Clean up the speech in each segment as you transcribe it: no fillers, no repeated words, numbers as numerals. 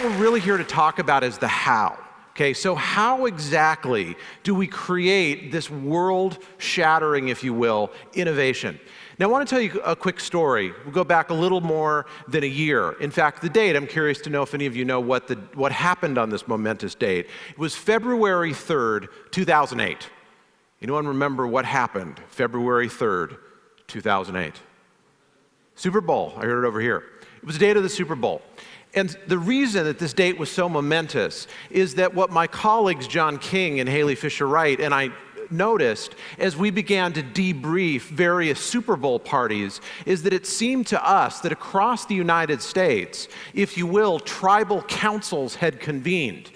what we're really here to talk about is the how. Okay, so how exactly do we create this world-shattering, if you will, innovation? Now, I want to tell you a quick story. We'll go back a little more than a year. In fact, the date, I'm curious to know if any of you know what happened on this momentous date. It was February 3rd, 2008. Anyone remember what happened February 3rd, 2008? Super Bowl. I heard it over here. It was the date of the Super Bowl. And the reason that this date was so momentous is that what my colleagues John King and Haley Fisher-Wright and I noticed as we began to debrief various Super Bowl parties is that it seemed to us that across the United States, if you will, tribal councils had convened.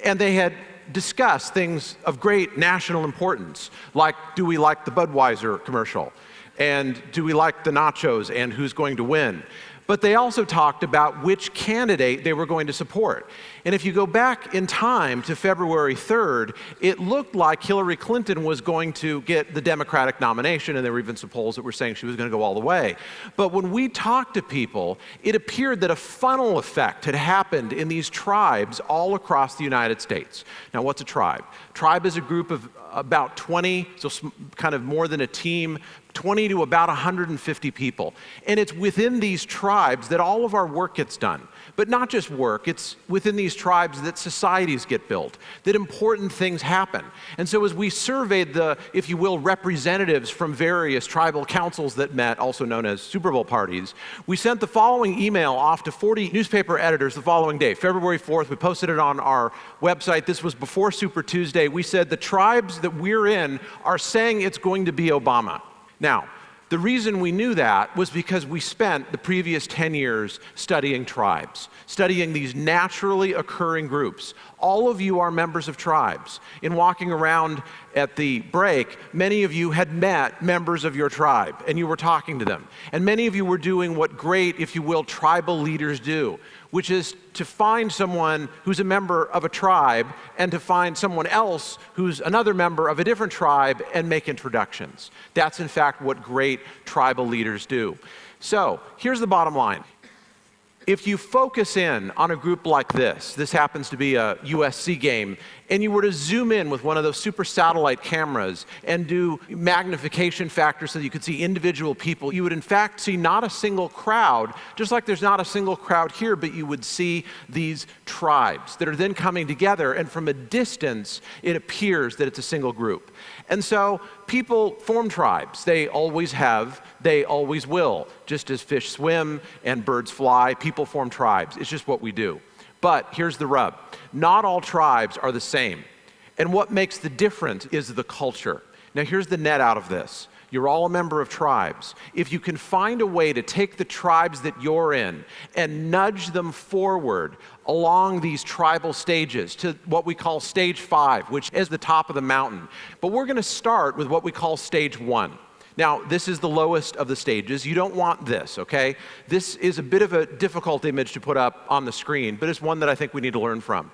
And they had discussed things of great national importance, like, do we like the Budweiser commercial? And do we like the nachos and who's going to win? But they also talked about which candidate they were going to support. And if you go back in time to February 3rd, it looked like Hillary Clinton was going to get the Democratic nomination, and there were even some polls that were saying she was going to go all the way. But when we talked to people, it appeared that a funnel effect had happened in these tribes all across the United States. Now, what's a tribe? Tribe is a group of about 20, so kind of more than a team, 20 to about 150 people. And it's within these tribes that all of our work gets done. But not just work, it's within these tribes that societies get built, that important things happen. And so as we surveyed the, if you will, representatives from various tribal councils that met, also known as Super Bowl parties, we sent the following email off to 40 newspaper editors the following day, February 4th. We posted it on our website. This was before Super Tuesday. We said the tribes that we're in are saying it's going to be Obama. Now, the reason we knew that was because we spent the previous 10 years studying tribes, studying these naturally occurring groups. All of you are members of tribes. In walking around at the break, many of you had met members of your tribe, and you were talking to them. And many of you were doing what great, if you will, tribal leaders do, which is to find someone who's a member of a tribe and to find someone else who's another member of a different tribe and make introductions. That's, in fact, what great tribal leaders do. So, here's the bottom line. If you focus in on a group like this happens to be a USC game, and you were to zoom in with one of those super satellite cameras and do magnification factors so that you could see individual people, you would in fact see not a single crowd, just like there's not a single crowd here, but you would see these tribes that are then coming together, and from a distance, it appears that it's a single group. And so people form tribes. They always have, they always will. Just as fish swim and birds fly, people form tribes. It's just what we do. But here's the rub. Not all tribes are the same. And what makes the difference is the culture. Now here's the net out of this. You're all a member of tribes. If you can find a way to take the tribes that you're in and nudge them forward along these tribal stages to what we call stage 5, which is the top of the mountain. But we're going to start with what we call stage 1. Now, this is the lowest of the stages. You don't want this, okay? This is a bit of a difficult image to put up on the screen, but it's one that I think we need to learn from.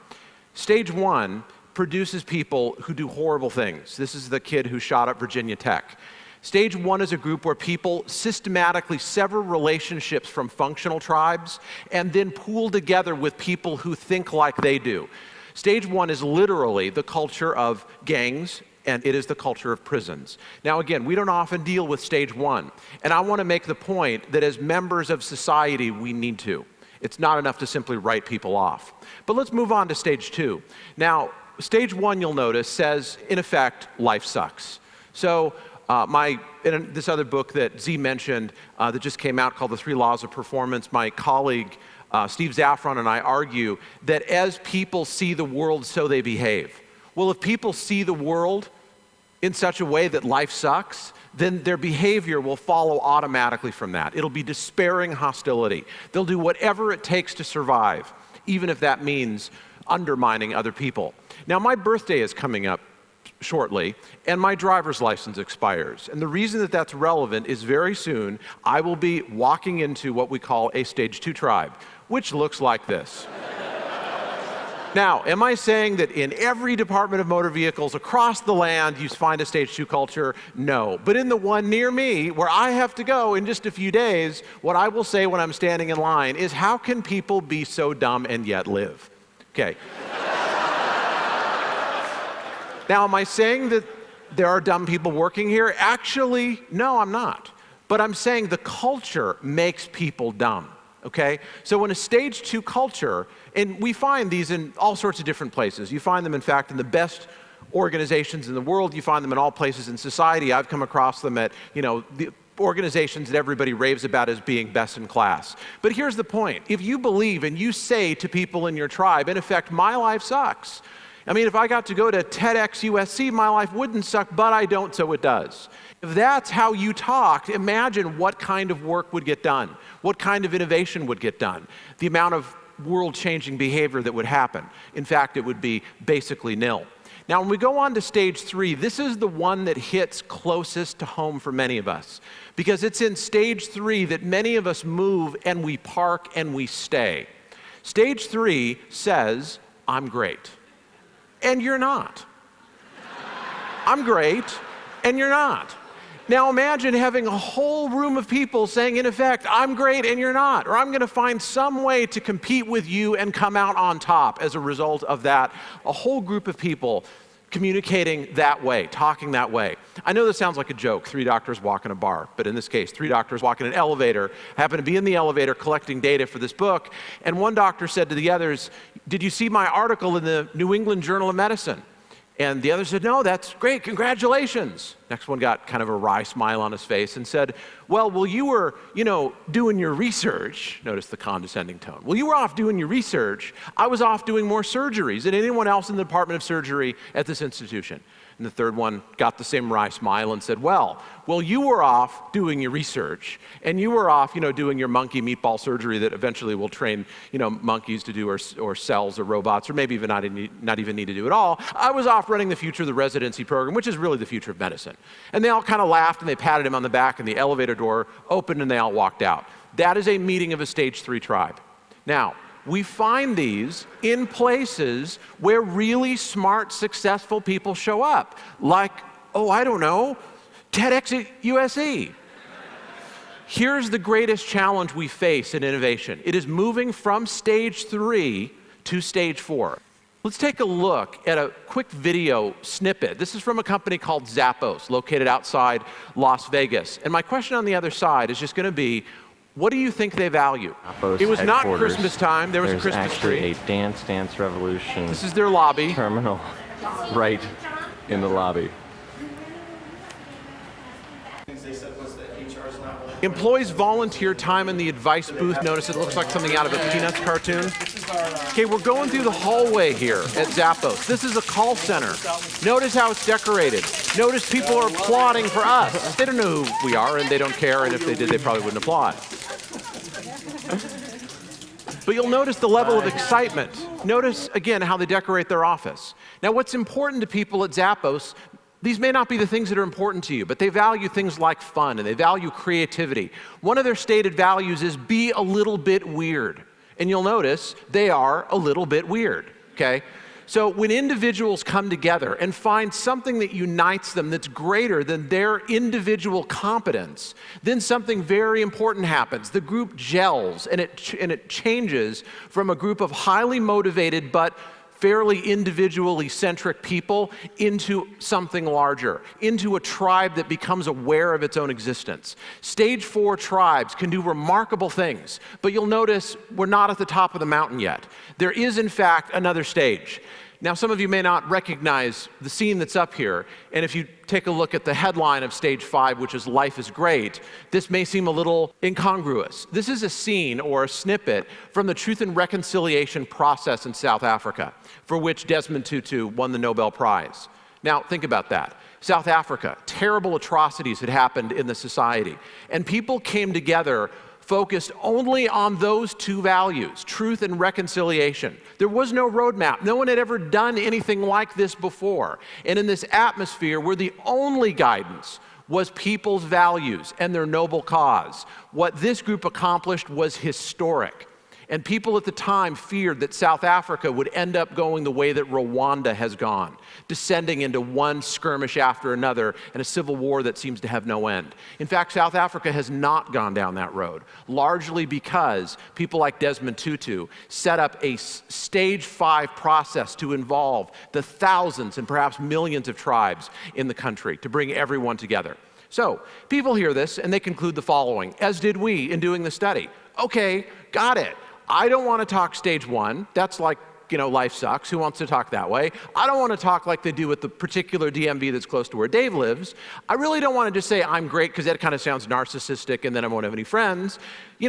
Stage 1 produces people who do horrible things. This is the kid who shot up Virginia Tech. Stage 1 is a group where people systematically sever relationships from functional tribes and then pool together with people who think like they do. Stage 1 is literally the culture of gangs, and it is the culture of prisons. Now again, we don't often deal with stage 1, and I want to make the point that as members of society, we need to. It's not enough to simply write people off. But let's move on to stage 2. Now, stage 1, you'll notice, says, in effect, life sucks. So, in this other book that Z mentioned that just came out called The 3 Laws of Performance, my colleague Steve Zaffron and I argue that as people see the world, so they behave. Well, if people see the world in such a way that life sucks, then their behavior will follow automatically from that. It'll be despairing hostility. They'll do whatever it takes to survive, even if that means undermining other people. Now, my birthday is coming up shortly, and my driver's license expires. And the reason that that's relevant is very soon I will be walking into what we call a stage 2 tribe, which looks like this. Now, am I saying that in every department of motor vehicles across the land you find a stage 2 culture? No. But in the one near me, where I have to go in just a few days, what I will say when I'm standing in line is, how can people be so dumb and yet live? Okay. Now, am I saying that there are dumb people working here? Actually, no, I'm not. But I'm saying the culture makes people dumb. Okay? So in a stage 2 culture, and we find these in all sorts of different places. You find them, in fact, in the best organizations in the world. You find them in all places in society. I've come across them at, the organizations that everybody raves about as being best in class. But here's the point. If you believe and you say to people in your tribe, in effect, my life sucks. I mean, if I got to go to TEDx USC, my life wouldn't suck, but I don't, so it does. If that's how you talked, imagine what kind of work would get done, what kind of innovation would get done, the amount of world-changing behavior that would happen. In fact, it would be basically nil. Now, when we go on to stage 3, this is the one that hits closest to home for many of us, because it's in stage 3 that many of us move and we park and we stay. Stage 3 says, I'm great, and you're not. I'm great, and you're not. Now imagine having a whole room of people saying, in effect, I'm great and you're not, or I'm going to find some way to compete with you and come out on top as a result of that. A whole group of people communicating that way, talking that way. I know this sounds like a joke, 3 doctors walk in a bar, but in this case, 3 doctors walk in an elevator, happen to be in the elevator collecting data for this book, and one doctor said to the others, did you see my article in the New England Journal of Medicine? And the other said, no, that's great, congratulations. Next one got kind of a wry smile on his face and said, well, you were, doing your research. Notice the condescending tone. Well, you were off doing your research. I was off doing more surgeries than anyone else in the Department of Surgery at this institution. And the third one got the same wry smile and said, well, you were off doing your research, and you were off, doing your monkey meatball surgery that eventually will train, monkeys to do, or cells or robots, or maybe even not even need to do it all. I was off running the future of the residency program, which is really the future of medicine. And they all kind of laughed, and they patted him on the back, and the elevator door opened, and they all walked out. That is a meeting of a stage 3 tribe. Now, we find these in places where really smart, successful people show up. Like, I don't know, TEDx at USC. Here's the greatest challenge we face in innovation. It is moving from stage 3 to stage 4. Let's take a look at a quick video snippet. This is from a company called Zappos, located outside Las Vegas. And my question on the other side is just going to be, what do you think they value? It was not Christmas time. There was a Christmas tree. There's actually a Dance Revolution. This is their lobby. Terminal right in the lobby. Employees volunteer time in the advice booth. Notice it looks like something out of a Peanuts cartoon. Okay, we're going through the hallway here at Zappos. This is a call center. Notice how it's decorated. Notice people are applauding for us. They don't know who we are, and they don't care, and if they did, they probably wouldn't applaud. But you'll notice the level of excitement. Notice, again, how they decorate their office. Now, what's important to people at Zappos, these may not be the things that are important to you, but they value things like fun, and they value creativity. One of their stated values is be a little bit weird. And you'll notice they are a little bit weird, okay? So when individuals come together and find something that unites them that's greater than their individual competence, then something very important happens. The group gels, and it changes from a group of highly motivated but fairly individually centric people into something larger, into a tribe that becomes aware of its own existence. Stage 4 tribes can do remarkable things, but you'll notice we're not at the top of the mountain yet. There is, in fact, another stage. Now, some of you may not recognize the scene that's up here, and if you take a look at the headline of stage 5, which is Life is Great, this may seem a little incongruous. This is a scene or a snippet from the Truth and Reconciliation process in South Africa, for which Desmond Tutu won the Nobel Prize. Now, think about that. South Africa, terrible atrocities had happened in the society, and people came together focused only on those 2 values, truth and reconciliation. There was no roadmap. No one had ever done anything like this before. And in this atmosphere where the only guidance was people's values and their noble cause, what this group accomplished was historic. And people at the time feared that South Africa would end up going the way that Rwanda has gone, descending into one skirmish after another and a civil war that seems to have no end. In fact, South Africa has not gone down that road, largely because people like Desmond Tutu set up a stage 5 process to involve the thousands and perhaps millions of tribes in the country to bring everyone together. So people hear this and they conclude the following, as did we in doing the study. Okay, got it. I don't want to talk stage 1. That's like, life sucks. Who wants to talk that way? I don't want to talk like they do with the particular DMV that's close to where Dave lives. I really don't want to just say I'm great because that kind of sounds narcissistic and then I won't have any friends.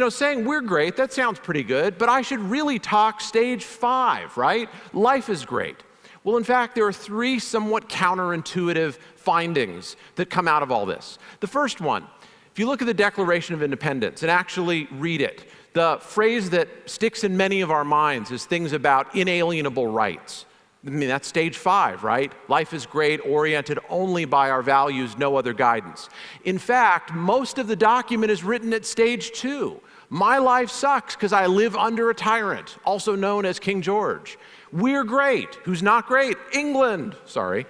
Saying we're great, that sounds pretty good, but I should really talk stage 5, right? Life is great. Well, in fact, there are 3 somewhat counterintuitive findings that come out of all this. The first one, if you look at the Declaration of Independence and actually read it, the phrase that sticks in many of our minds is things about inalienable rights. I mean, that's stage 5, right? Life is great, oriented only by our values, no other guidance. In fact, most of the document is written at stage 2. My life sucks because I live under a tyrant, also known as King George. We're great. Who's not great? England. Sorry.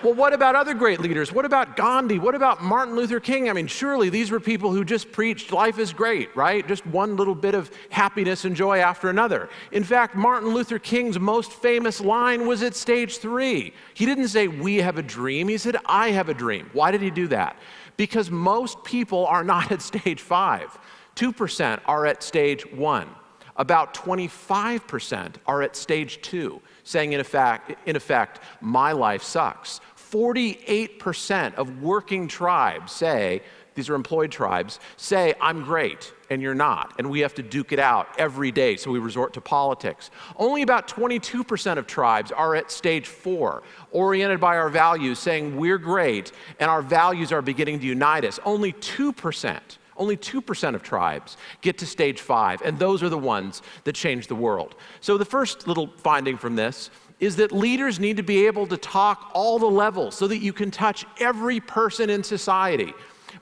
Well, what about other great leaders? What about Gandhi? What about Martin Luther King? I mean, surely these were people who just preached life is great, right? Just one little bit of happiness and joy after another. In fact, Martin Luther King's most famous line was at stage 3. He didn't say, we have a dream. He said, I have a dream. Why did he do that? Because most people are not at stage 5. 2% are at stage 1. About 25% are at stage 2, saying in effect, my life sucks. 48% of working tribes say, these are employed tribes, say I'm great and you're not, and we have to duke it out every day, so we resort to politics. Only about 22% of tribes are at stage 4, oriented by our values, saying we're great and our values are beginning to unite us. Only 2% of tribes get to stage 5, and those are the ones that change the world. So the first little finding from this is that leaders need to be able to talk all the levels so that you can touch every person in society.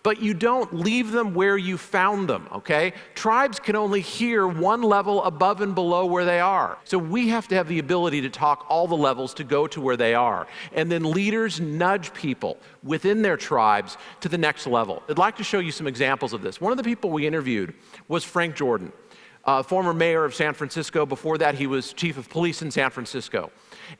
But you don't leave them where you found them, okay? Tribes can only hear one level above and below where they are. So we have to have the ability to talk all the levels to go to where they are. And then leaders nudge people within their tribes to the next level. I'd like to show you some examples of this. One of the people we interviewed was Frank Jordan, former mayor of San Francisco. Before that, he was chief of police in San Francisco.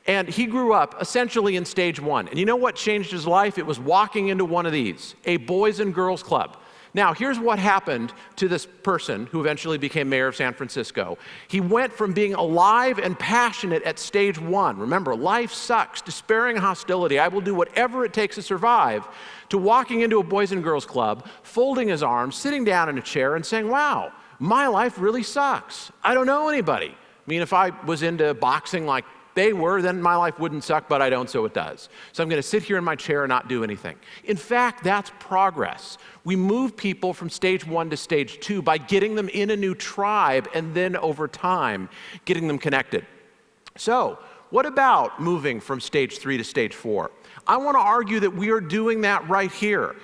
And he grew up essentially in stage 1. And you know what changed his life? It was walking into one of these, a boys and girls club. Now, here's what happened to this person who eventually became mayor of San Francisco. He went from being alive and passionate at stage 1, remember, life sucks, despairing hostility, I will do whatever it takes to survive, to walking into a boys and girls club, folding his arms, sitting down in a chair and saying, wow, my life really sucks. I don't know anybody. I mean, if I was into boxing like they were, then my life wouldn't suck, but I don't, so it does. So I'm going to sit here in my chair and not do anything. In fact, that's progress. We move people from stage 1 to stage 2 by getting them in a new tribe and then over time, getting them connected. So what about moving from stage 3 to stage 4? I want to argue that we are doing that right here.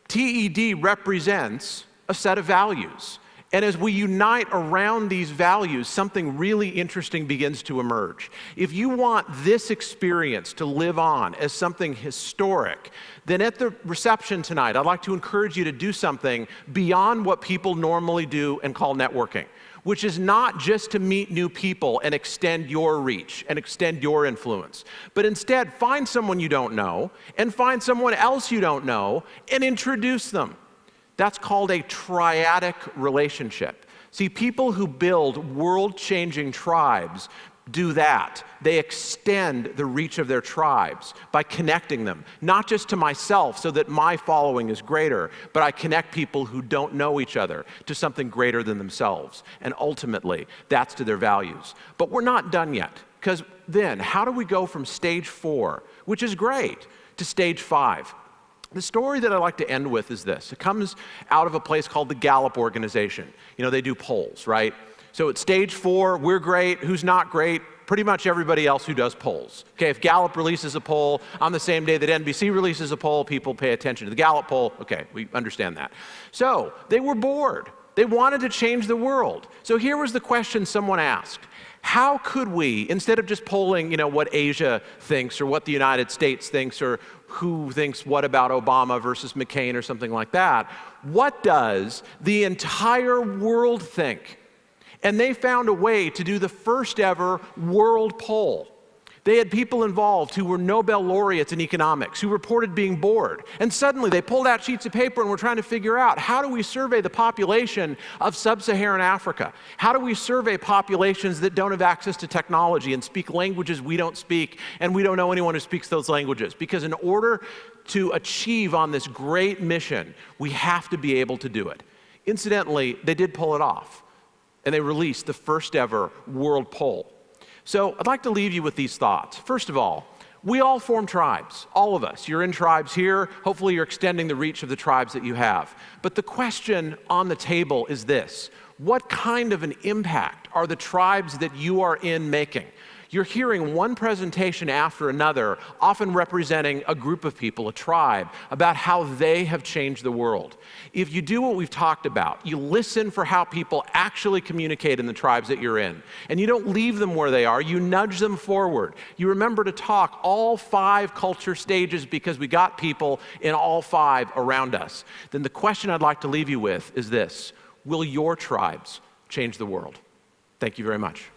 TED represents a set of values. And as we unite around these values, something really interesting begins to emerge. If you want this experience to live on as something historic, then at the reception tonight, I'd like to encourage you to do something beyond what people normally do and call networking, which is not just to meet new people and extend your reach and extend your influence, but instead find someone you don't know and find someone else you don't know and introduce them. That's called a triadic relationship. See, people who build world-changing tribes do that. They extend the reach of their tribes by connecting them, not just to myself so that my following is greater, but I connect people who don't know each other to something greater than themselves. And ultimately, that's to their values. But we're not done yet, because then how do we go from stage 4, which is great, to stage 5? The story that I like to end with is this. It comes out of a place called the Gallup organization. You know, they do polls, right? So at stage 4, we're great. Who's not great? Pretty much everybody else who does polls. Okay, if Gallup releases a poll on the same day that NBC releases a poll, people pay attention to the Gallup poll. Okay, we understand that. So they were bored. They wanted to change the world. So here was the question someone asked. How could we, instead of just polling, what Asia thinks or what the United States thinks or who thinks what about Obama versus McCain or something like that, what does the entire world think? And they found a way to do the first ever world poll. They had people involved who were Nobel laureates in economics, who reported being bored. And suddenly they pulled out sheets of paper and were trying to figure out, how do we survey the population of sub-Saharan Africa? How do we survey populations that don't have access to technology and speak languages we don't speak, and we don't know anyone who speaks those languages? Because in order to achieve on this great mission, we have to be able to do it. Incidentally, they did pull it off, and they released the first ever world poll. So I'd like to leave you with these thoughts. First of all, we all form tribes, all of us. You're in tribes here. Hopefully you're extending the reach of the tribes that you have. But the question on the table is this: what kind of an impact are the tribes that you are in making? You're hearing one presentation after another, often representing a group of people, a tribe, about how they have changed the world. If you do what we've talked about, you listen for how people actually communicate in the tribes that you're in, and you don't leave them where they are, you nudge them forward. You remember to talk all 5 culture stages because we got people in all 5 around us. Then the question I'd like to leave you with is this: will your tribes change the world? Thank you very much.